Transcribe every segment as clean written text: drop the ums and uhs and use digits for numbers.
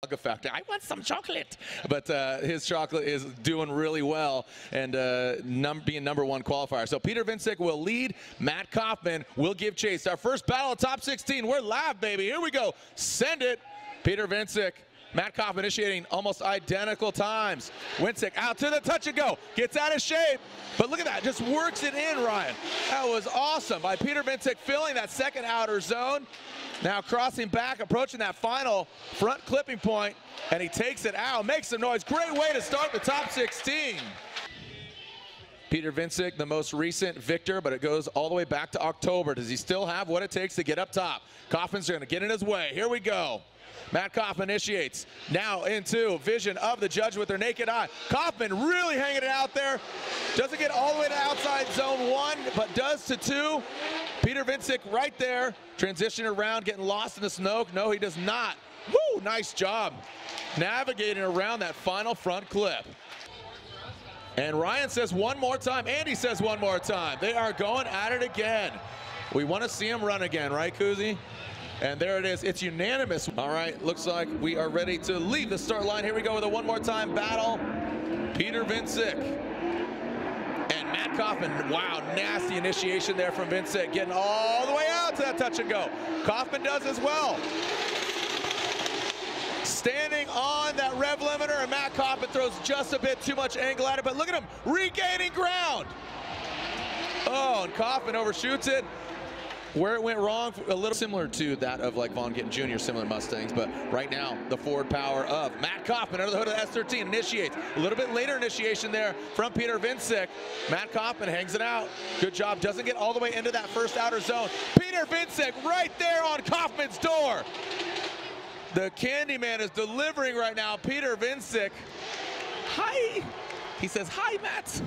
Factor. I want some chocolate, but his chocolate is doing really well and being #1 qualifier. So Peter Vincic will lead. Matt Kaufman will give chase. Our first battle of top 16. We're live, baby. Here we go. Send it. Peter Vincic. Matt Kaufman initiating almost identical times. Vincic out to the touch and go. Gets out of shape. But look at that. Just works it in, Ryan. That was awesome by Peter Vincic, filling that second outer zone. Now crossing back, approaching that final front clipping point, and he takes it out, makes some noise. Great way to start the top 16. Peter Vincic, the most recent victor, but it goes all the way back to October. Does he still have what it takes to get up top? Kaufman's going to get in his way. Here we go. Matt Kaufman initiates now into vision of the judge with their naked eye. Kaufman really hanging it out there. Doesn't get all the way to outside zone 1, but does to 2. Peter Vincic right there, transitioning around, getting lost in the smoke. No, he does not. Woo, nice job navigating around that final front clip. And Ryan says one more time. Andy says one more time. They are going at it again. We want to see him run again, right, Kuzi? And there it is. It's unanimous. All right, looks like we are ready to leave the start line. Here we go with a one more time battle. Peter Vincic and Matt Kaufman. Wow, nasty initiation there from Vincic, getting all the way out to that touch and go. Kaufman does as well. Standing on that rev limiter, and Matt Kaufman throws just a bit too much angle at it, but look at him regaining ground. Oh, and Kaufman overshoots it. Where it went wrong, a little similar to that of like Vaughn Gittin Jr., similar Mustangs, but right now the forward power of Matt Kaufman under the hood of the S13 initiates. A little bit later initiation there from Peter Vincic. Matt Kaufman hangs it out. Good job, doesn't get all the way into that first outer zone. Peter Vincic right there on Kaufman's door. The Candyman is delivering right now. Peter Vincic. Hi. He says, hi, Matt.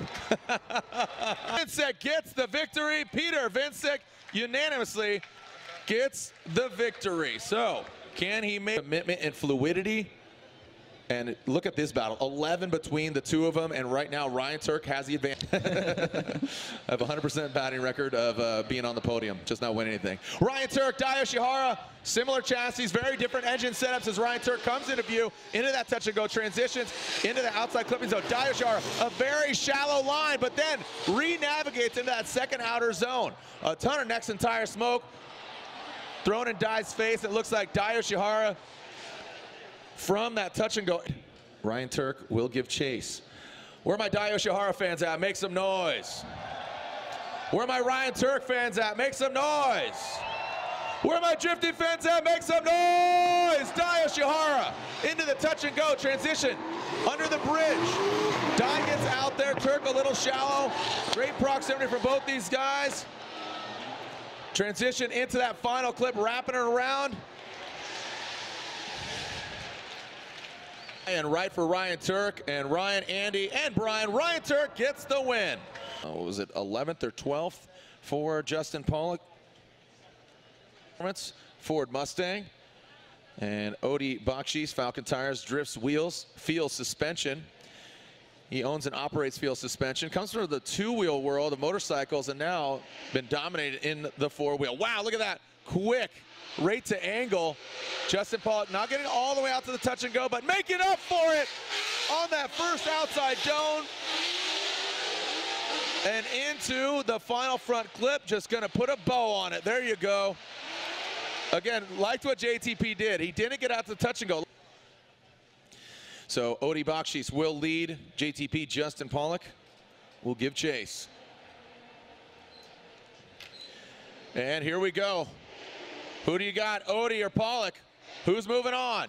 Vincic gets the victory. Peter Vincic unanimously gets the victory. So, can he make commitment and fluidity? And look at this battle, 11 between the two of them, and right now Ryan Turk has the advantage. I have a 100% batting record of being on the podium, just not winning anything. Ryan Turk, Dai Yoshihara, similar chassis, very different engine setups as Ryan Turk comes into view, into that touch and go, transitions into the outside clipping zone. Dai Yoshihara, a very shallow line, but then re-navigates into that second outer zone. A ton of next and tire smoke thrown in Dai's face. It looks like Dai Yoshihara from that touch and go. Ryan Turk will give chase. Where are my Dai Yoshihara fans at? Make some noise. Where are my Ryan Turk fans at? Make some noise. Where are my drifting fans at? Make some noise. Dai Yoshihara into the touch and go transition under the bridge. Dai gets out there. Turk a little shallow. Great proximity for both these guys. Transition into that final clip, wrapping it around. And right for Ryan Turk, and Ryan, Andy, and Brian. Ryan Turk gets the win. What was it, 11th or 12th for Justin Pollock? Ford Mustang. And Odie Bakshi's Falcon Tires drifts wheels, feels suspension. He owns and operates field suspension. Comes from the two-wheel world of motorcycles and now been dominated in the four-wheel. Wow, look at that. Quick. Right to angle. Justin Pollock not getting all the way out to the touch and go, but making up for it on that first outside dome. And into the final front clip, just gonna put a bow on it. There you go. Again, liked what JTP did. He didn't get out to the touch and go. So Odie Bakshi's will lead. JTP, Justin Pollock, will give chase. And here we go. Who do you got, Odie or Pollock? Who's moving on?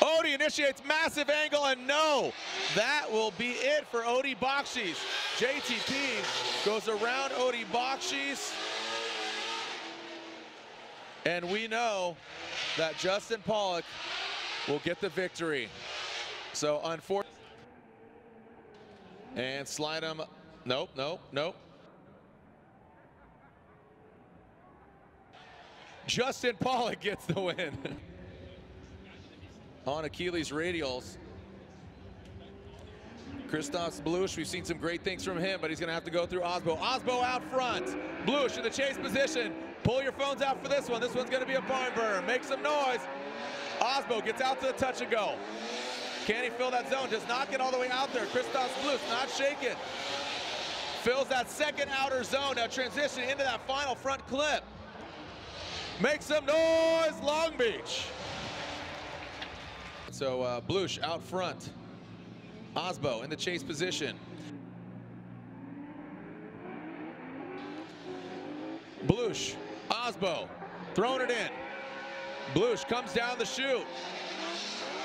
Odie initiates massive angle, and no, that will be it for Odie Bakshi's. JTP goes around Odie Bakshi's, and we know that Justin Pollock will get the victory. So unfortunately, and slide him. Nope, nope, nope. Justin Pollock gets the win. On Achilles radials. Christoph Blush, we've seen some great things from him, but he's gonna have to go through Osbo. Osbo out front. Blush in the chase position. Pull your phones out for this one. This one's gonna be a barn burner. Make some noise. Osbo gets out to the touch and go. Can he fill that zone? Does not get all the way out there. Christos Blues not shaking. Fills that second outer zone. Now transition into that final front clip. Make some noise, Long Beach. So Blush out front. Osbo in the chase position. Blush, Osbo, throwing it in. Blush comes down the chute.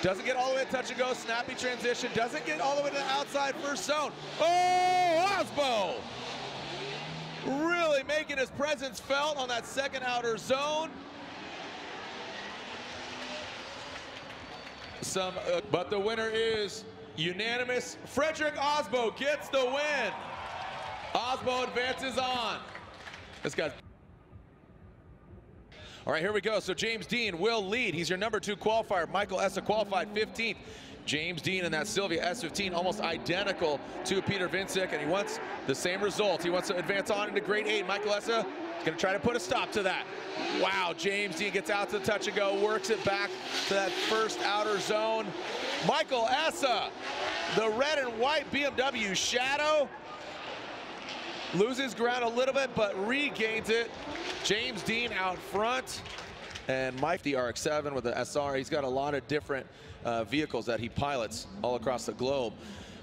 Doesn't get all the way to touch and go, snappy transition. Doesn't get all the way to the outside first zone. Oh, Osbo! Really making his presence felt on that second outer zone. But the winner is unanimous. Frederick Osbo gets the win. Osbo advances on. This guy's... All right, here we go. So James Dean will lead. He's your number 2 qualifier. Michael Essa qualified 15th. James Dean and that Sylvia S15 almost identical to Peter Vincic, and he wants the same result. He wants to advance on into grade 8. Michael Essa is going to try to put a stop to that. Wow, James Dean gets out to the touch and go, works it back to that first outer zone. Michael Essa, the red and white BMW Shadow, loses ground a little bit, but regains it. James Dean out front. And Mike, the RX-7 with the SR, he's got a lot of different vehicles that he pilots all across the globe.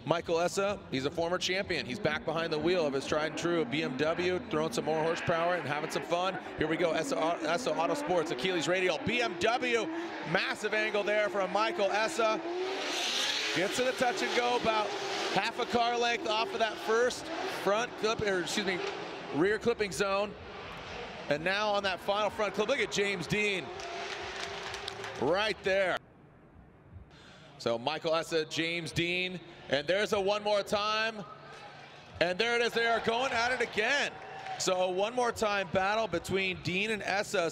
Michael Essa, he's a former champion. He's back behind the wheel of his tried and true BMW, throwing some more horsepower and having some fun. Here we go, Essa Auto Sports, Achilles Radial, BMW. Massive angle there from Michael Essa. Gets to the touch and go, about half a car length off of that first front clip, or excuse me, rear clipping zone. And now on that final front clip, look at James Dean right there. So Michael Essa, James Dean, and there's a one more time. And there it is, they are going at it again. So a one more time battle between Dean and Essa.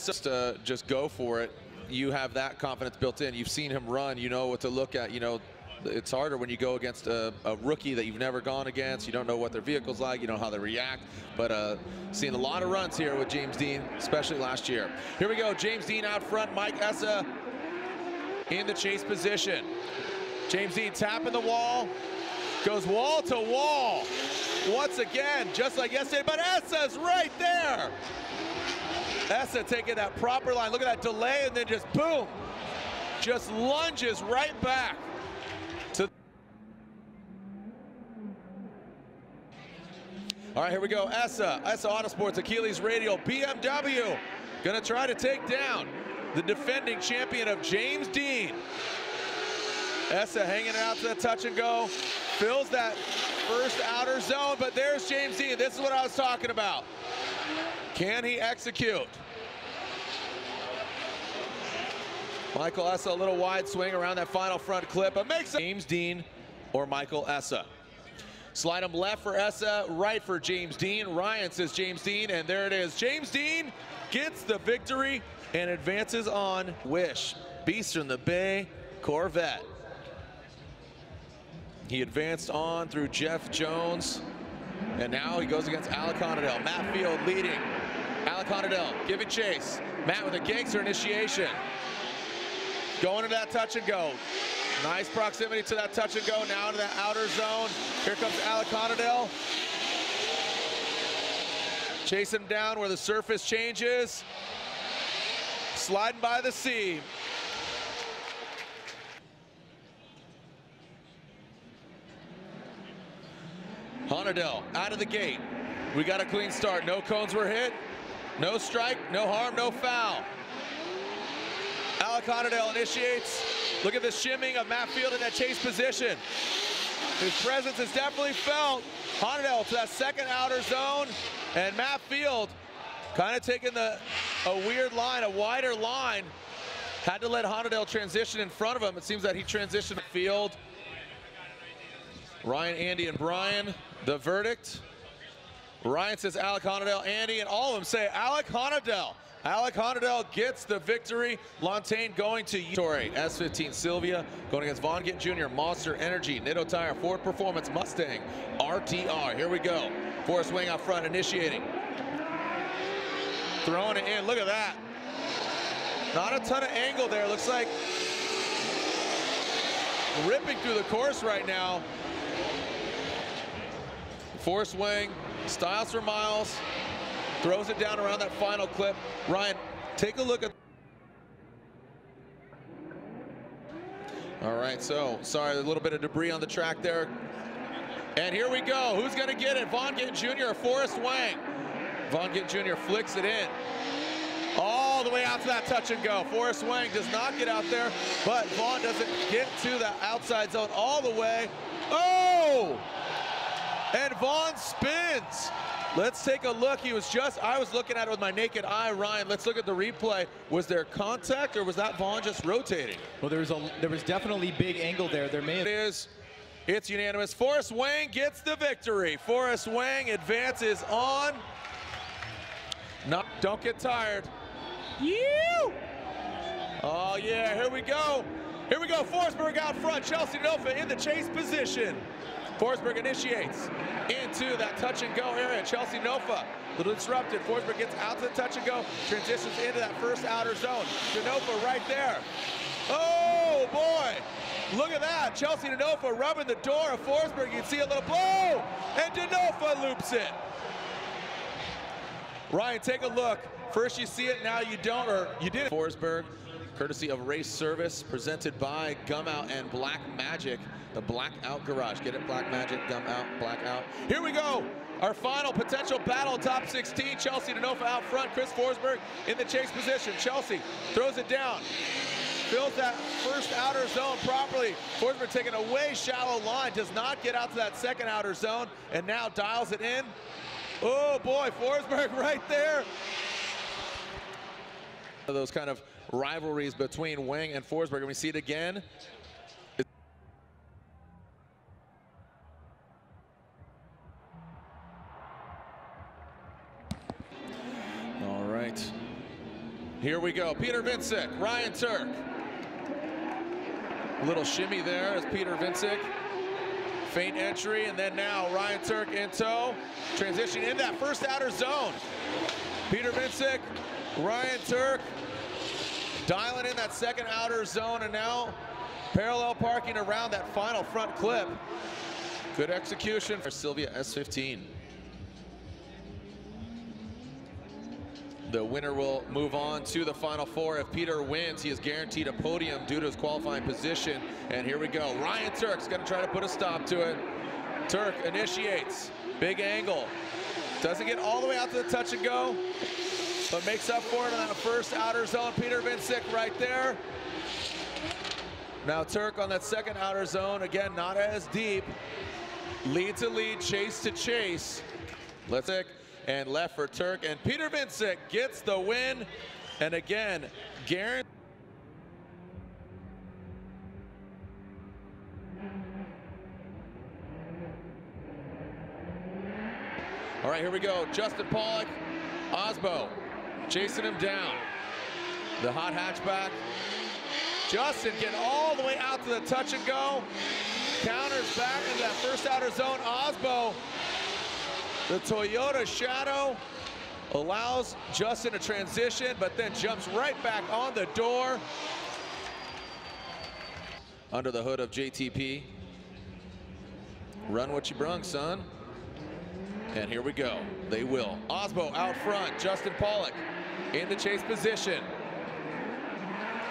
Just go for it. You have that confidence built in. You've seen him run, you know what to look at, you know. It's harder when you go against a rookie that you've never gone against. You don't know what their vehicle's like. You don't know how they react. But seeing a lot of runs here with James Dean, especially last year. Here we go. James Dean out front. Mike Essa in the chase position. James Dean tapping the wall. Goes wall to wall. Once again, just like yesterday. But Essa's right there. Essa taking that proper line. Look at that delay, and then just boom. Just lunges right back. All right, here we go. Essa Auto Sports, Achilles Radial, BMW. Gonna try to take down the defending champion of James Dean. Essa hanging out to the touch and go. Fills that first outer zone, but there's James Dean. This is what I was talking about. Can he execute? Michael Essa, a little wide swing around that final front clip, but makes it James Dean or Michael Essa. Slide him left for Essa, right for James Dean. Ryan says James Dean, and there it is. James Dean gets the victory and advances on. Wish, Beast from the Bay, Corvette. He advanced on through Jeff Jones, and now he goes against Alec Honadell. Matt Field leading. Alec Honadell giving chase. Matt with a gangster initiation. Going into that touch and go. Nice proximity to that touch and go, now into that outer zone. Here comes Alec Honadell. Chasing him down where the surface changes. Sliding by the seam. Honadell out of the gate. We got a clean start. No cones were hit. No strike, no harm, no foul. Alec Honadell initiates. Look at the shimming of Matt Field in that chase position. His presence is definitely felt. Honadell to that second outer zone, and Matt Field kind of taking a weird line, a wider line. Had to let Honadell transition in front of him. It seems that he transitioned Field. Ryan, Andy, and Brian, the verdict. Ryan says Alec Honadell, Andy, and all of them say Alec Honadell. Alec Honadell gets the victory. Lontaine going to Torrey. S15 Sylvia going against Von Gittin Jr. Monster Energy, Nitto Tire, Ford Performance, Mustang, RTR. Here we go. Forrest Wing out front initiating. Throwing it in. Look at that. Not a ton of angle there. Looks like ripping through the course right now. Force wing, styles for miles, throws it down around that final clip. Ryan, take a look at. All right, so sorry, a little bit of debris on the track there. And here we go. Who's going to get it? Vaughn Gittin Jr. or Forrest Wang? Vaughn Gittin Jr. flicks it in. All the way out to that touch and go. Forrest Wang does not get out there, but Vaughn doesn't get to the outside zone all the way. Oh! And Vaughn spins. Let's take a look. I was looking at it with my naked eye, Ryan. Let's look at the replay. Was there contact, or was that Vaughn just rotating? Well, there was definitely big angle there. It's unanimous. Forrest Wang gets the victory. Forrest Wang advances on. No, don't get tired. Liew! Oh yeah, here we go. Here we go. Forsberg out front. Chelsea Nofa in the chase position. Forsberg initiates into that touch and go area. Chelsea Nofa, a little disrupted. Forsberg gets out to the touch and go, transitions into that first outer zone. Denofa right there. Oh boy, look at that. Chelsea Denofa rubbing the door of Forsberg. You can see a little blow, and Denofa loops it. Ryan, take a look. First you see it, now you don't, or you didn't. Forsberg, courtesy of Race Service, presented by Gum Out and Black Magic. The Blackout Garage. Get it? Black Magic, Gum Out, Blackout. Here we go. Our final potential battle, top 16. Chelsea Denofa out front. Chris Forsberg in the chase position. Chelsea throws it down. Fills that first outer zone properly. Forsberg taking a way shallow line. Does not get out to that second outer zone. And now dials it in. Oh boy, Forsberg right there. Those kind of rivalries between Wang and Forsberg. And we see it again. All right, here we go. Peter Vincek, Ryan Turk. A little shimmy there as Peter Vincek. Feint entry, and then now Ryan Turk in tow. Transition in that first outer zone. Peter Vincek, Ryan Turk dialing in that second outer zone, and now parallel parking around that final front clip. Good execution for Sylvia S15. The winner will move on to the Final Four. If Peter wins, he is guaranteed a podium due to his qualifying position. And here we go. Ryan Turk's going to try to put a stop to it. Turk initiates. Big angle. Doesn't get all the way out to the touch and go, but makes up for it on that first outer zone. Peter Vincek right there. Now Turk on that second outer zone. Again, not as deep. Lead to lead, chase to chase. Let's and left for Turk, and Peter Vincek gets the win. And again, guaranteed. All right, here we go. Justin Pollock, Osbo, chasing him down. The hot hatchback. Justin getting all the way out to the touch and go. Counters back into that first outer zone. Osbo, the Toyota Shadow, allows Justin to transition, but then jumps right back on the door. Under the hood of JTP. Run what you brung, son. And here we go. They will. Osbo out front. Justin Pollock in the chase position.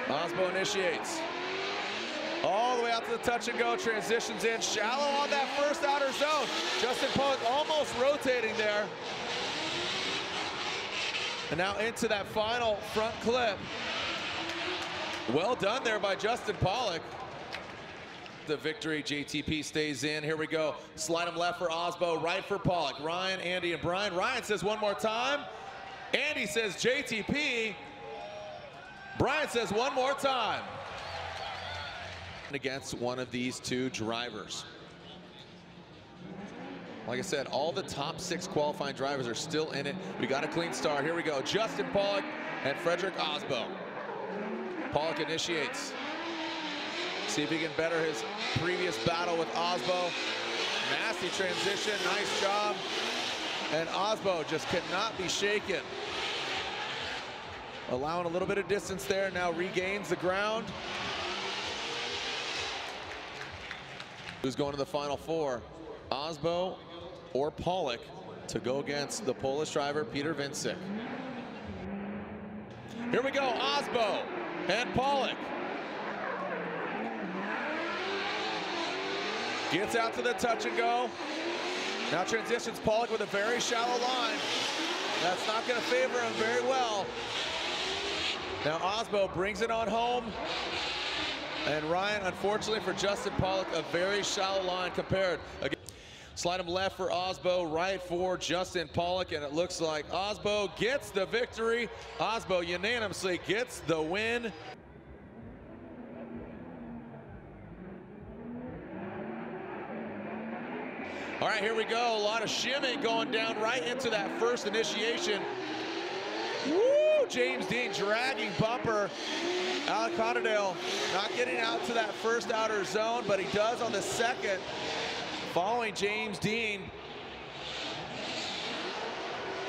Osbo initiates. All the way out to the touch and go, transitions in, shallow on that first outer zone. Justin Pollock almost rotating there. And now into that final front clip. Well done there by Justin Pollock. The victory, JTP stays in. Here we go. Slide him left for Osbo, right for Pollock. Ryan, Andy, and Brian. Ryan says one more time. Andy says JTP. Brian says one more time. Against one of these two drivers. Like I said, all the top 6 qualifying drivers are still in it. We got a clean start. Here we go. Justin Pollock and Frederick Osbo. Pollock initiates. See if he can better his previous battle with Osbo. Nasty transition, nice job. And Osbo just cannot be shaken. Allowing a little bit of distance there, now regains the ground. Who's going to the final four? Osbo or Pollock to go against the Polish driver, Peter Vincik. Here we go, Osbo and Pollock. Gets out to the touch and go. Now transitions Pollock with a very shallow line. That's not going to favor him very well. Now Osbo brings it on home. And Ryan, unfortunately for Justin Pollock, a very shallow line compared. Again, slide him left for Osbo, right for Justin Pollock, and it looks like Osbo gets the victory. Osbo unanimously gets the win. All right, here we go. A lot of shimmy going down right into that first initiation. Woo! James Dean dragging bumper. Alec Honadale not getting out to that first outer zone, but he does on the second. Following James Dean.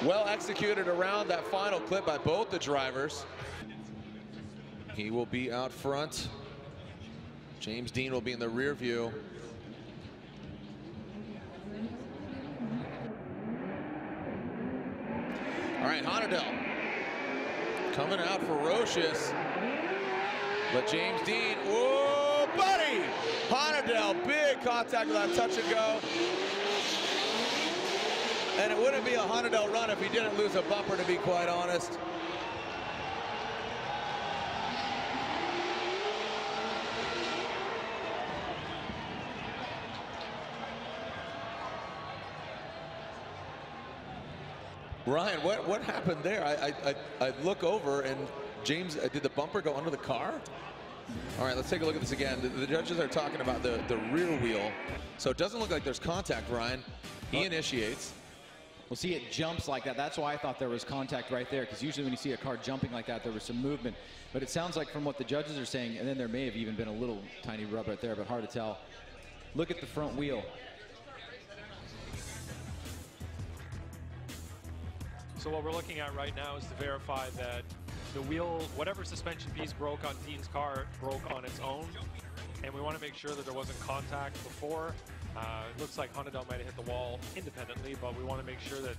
Well executed around that final clip by both the drivers. He will be out front. James Dean will be in the rear view. All right, Honadale coming out ferocious. But James Dean, whoa, buddy! Honadale, big contact with that touch and go. And it wouldn't be a Honadale run if he didn't lose a bumper, to be quite honest. Ryan, what happened there? I look over and James, did the bumper go under the car? All right, let's take a look at this again. The judges are talking about the rear wheel. So it doesn't look like there's contact, Ryan. He initiates. Well, see, it jumps like that. That's why I thought there was contact right there, because usually when you see a car jumping like that, there was some movement. But it sounds like from what the judges are saying, and then there may have even been a little tiny rub right there, but hard to tell. Look at the front wheel. So what we're looking at right now is to verify that the wheel, whatever suspension piece broke on Dean's car, broke on its own. And we want to make sure that there wasn't contact before. It looks like Honadale might have hit the wall independently, but we want to make sure that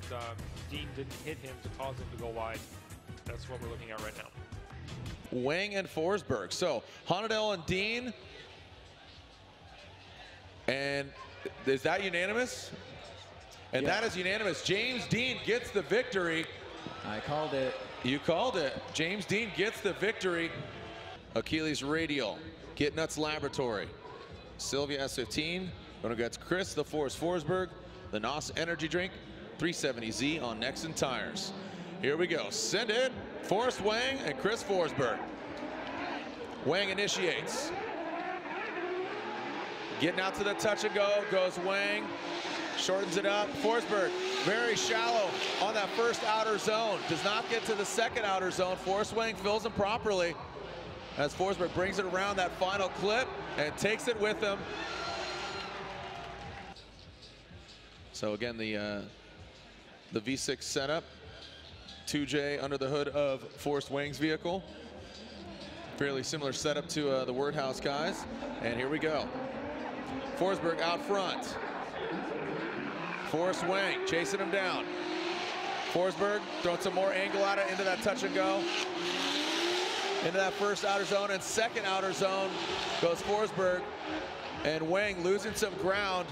Dean didn't hit him to cause him to go wide. That's what we're looking at right now. Wang and Forsberg. So Honadale and Dean. And is that unanimous? And yeah, that is unanimous. James Dean gets the victory. I called it. You called it. James Dean gets the victory. Achilles Radial, Get Nuts Laboratory, Sylvia S15, going against Chris the Force Forsberg, the NOS Energy Drink, 370Z on Nexen Tires. Here we go. Send it. Forrest Wang and Chris Forsberg. Wang initiates. Getting out to the touch and go goes Wang. Shortens it up. Forsberg very shallow on that first outer zone. Does not get to the second outer zone. Forrest Wang fills him properly as Forsberg brings it around that final clip and takes it with him. So again, the V6 setup. 2J under the hood of Forrest Wang's vehicle. Fairly similar setup to the Wordhouse guys. And here we go. Forsberg out front. Forrest Wang chasing him down. Forsberg throwing some more angle at it into that touch and go. Into that first outer zone and second outer zone goes Forsberg. And Wang losing some ground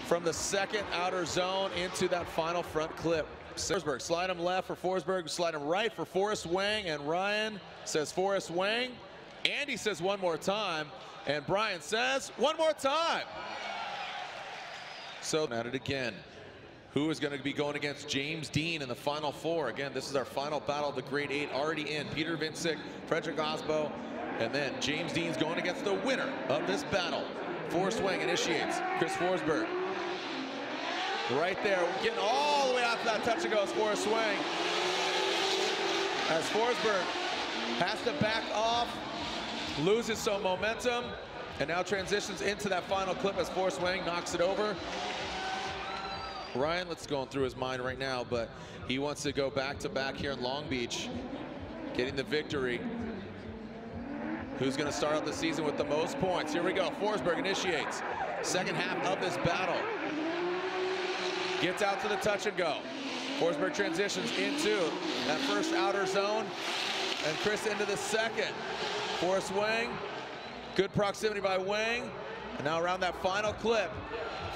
from the second outer zone into that final front clip. Forsberg, slide him left for Forsberg, slide him right for Forrest Wang, and Ryan says Forrest Wang. Andy says one more time, and Brian says one more time. So at it again. Who is going to be going against James Dean in the final four? Again, this is our final battle of the Grade 8 already in. Peter Vincik, Frederick Osbo, and then James Dean's going against the winner of this battle. Forrest Wang initiates. Chris Forsberg. Right there, getting all the way out to that touch and goes Forrest Wang. As Forsberg has to back off, loses some momentum, and now transitions into that final clip as Forrest Wang knocks it over. Ryan, let's go through his mind right now, but he wants to go back-to-back here in Long Beach, getting the victory. Who's going to start out the season with the most points? Here we go. Forsberg initiates. Second half of this battle. Gets out to the touch and go. Forsberg transitions into that first outer zone. And Chris into the second. Forrest Wang. Good proximity by Wang. And now around that final clip,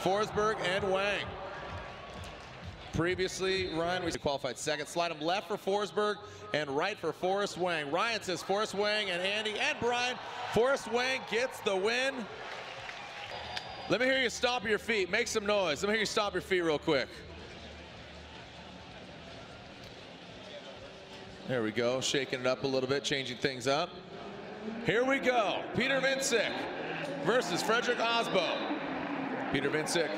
Forsberg and Wang. Previously, Ryan was qualified second. Slide him left for Forsberg and right for Forrest Wang. Ryan says Forrest Wang and Andy and Brian. Forrest Wang gets the win. Let me hear you stomp your feet. Make some noise. Let me hear you stomp your feet real quick. There we go. Shaking it up a little bit, changing things up. Here we go. Peter Vincik versus Frederick Osbo. Peter Vincik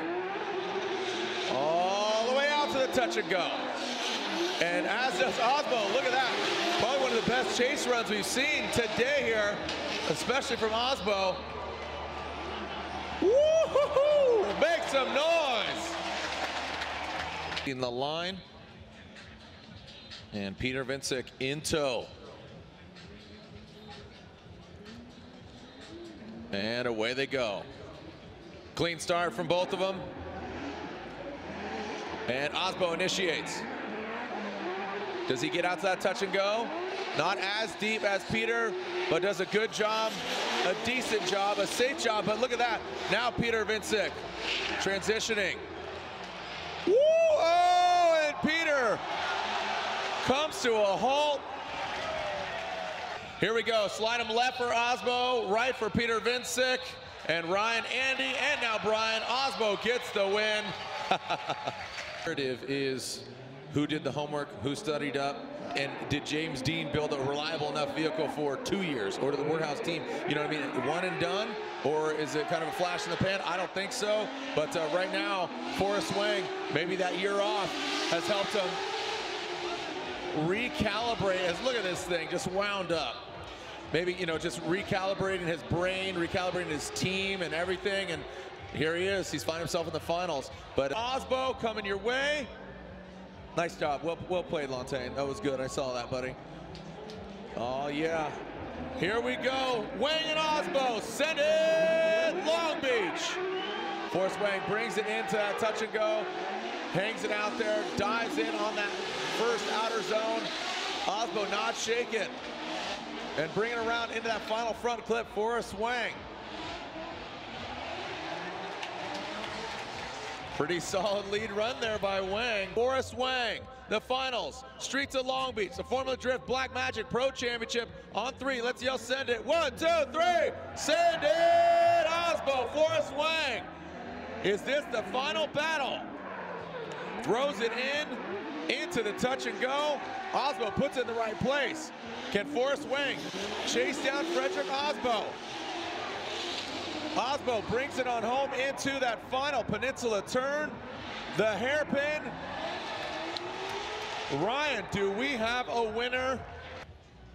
all the way out to the touch and go. And as does Osbo, look at that. Probably one of the best chase runs we've seen today here, especially from Osbo. Woo-hoo-hoo! Make some noise. In the line. And Peter Vincik in tow. And away they go. Clean start from both of them. And Osbo initiates. Does he get out to that touch and go? Not as deep as Peter, but does a good job, a decent job, a safe job. But look at that. Now Peter Vincik transitioning. Woo! Oh, and Peter comes to a halt. Here we go. Slide him left for Osbo, right for Peter Vincik, and Ryan, Andy, and now Brian. Osbo gets the win. Narrative is who did the homework, who studied up, and did James Dean build a reliable enough vehicle for 2 years, or to the Woodhouse team? You know what I mean? One and done, or is it kind of a flash in the pan? I don't think so. But right now, Forrest Wang, maybe that year off has helped him recalibrate. As look at this thing, just wound up. Maybe, you know, just recalibrating his brain, recalibrating his team and everything. And here he is. He's finding himself in the finals. But Osbo coming your way. Nice job. Well played, Lantain. That was good. I saw that, buddy. Oh, yeah. Here we go. Wang and Osbo. Send it. Long Beach. Forrest Wang brings it into that touch and go. Hangs it out there. Dives in on that first outer zone. Osbo not shaking. And bringing around into that final front clip, Forrest Wang. Pretty solid lead run there by Wang. Forrest Wang, the finals, Streets of Long Beach, the Formula Drift Black Magic Pro Championship on 3. Let's yell, send it. 1, 2, 3, send it! Osbo, Forrest Wang. Is this the final battle? Throws it into the touch and go. Osbo puts it in the right place. Can Forrest Wang chase down Frederick Osbo? Osbo brings it on home into that final peninsula turn. The hairpin. Ryan, do we have a winner?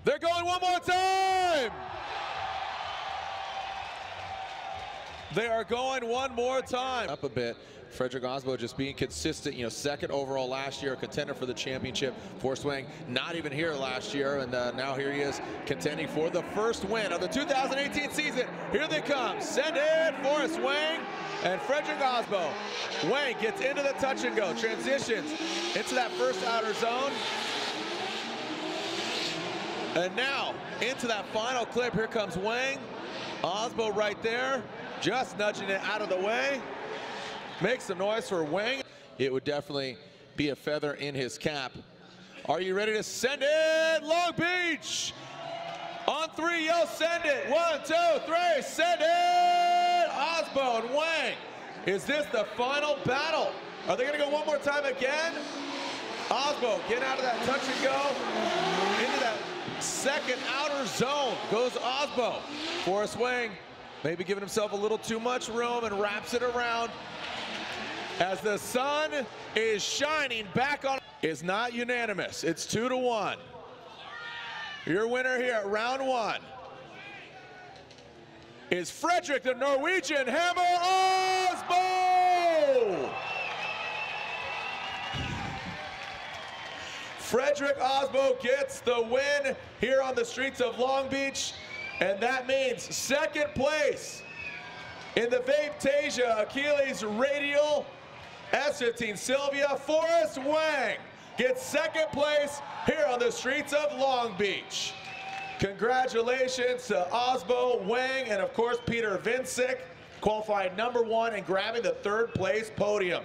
They're going one more time. They are going one more time. Up a bit. Frederick Osbo just being consistent, you know, second overall last year, a contender for the championship. Forrest Wang not even here last year, and now here he is contending for the first win of the 2018 season. Here they come. Send it, Forrest Wang and Frederick Osbo. Wang gets into the touch and go, transitions into that first outer zone. And now into that final clip, here comes Wang. Osbo right there, just nudging it out of the way. Make some noise for Wang. It would definitely be a feather in his cap. Are you ready to send it? Long Beach. On 3, yell send it. 1, 2, 3, send it. Osbo and Wang. Is this the final battle? Are they gonna go one more time again? Osbo, get out of that touch and go. Into that second outer zone goes Osbo. Forrest Wang maybe giving himself a little too much room and wraps it around. As the sun is shining back on, is not unanimous. It's 2-1. Your winner here at round 1 is Frederick the Norwegian Hammer Osbo. Frederick Osbo gets the win here on the streets of Long Beach. And that means second place in the Vape-Tasia Achilles Radial S15 Sylvia. Forrest Wang gets second place here on the streets of Long Beach. Congratulations to Osbo, Wang, and of course Peter Vincic, qualified #1 and grabbing the third place podium.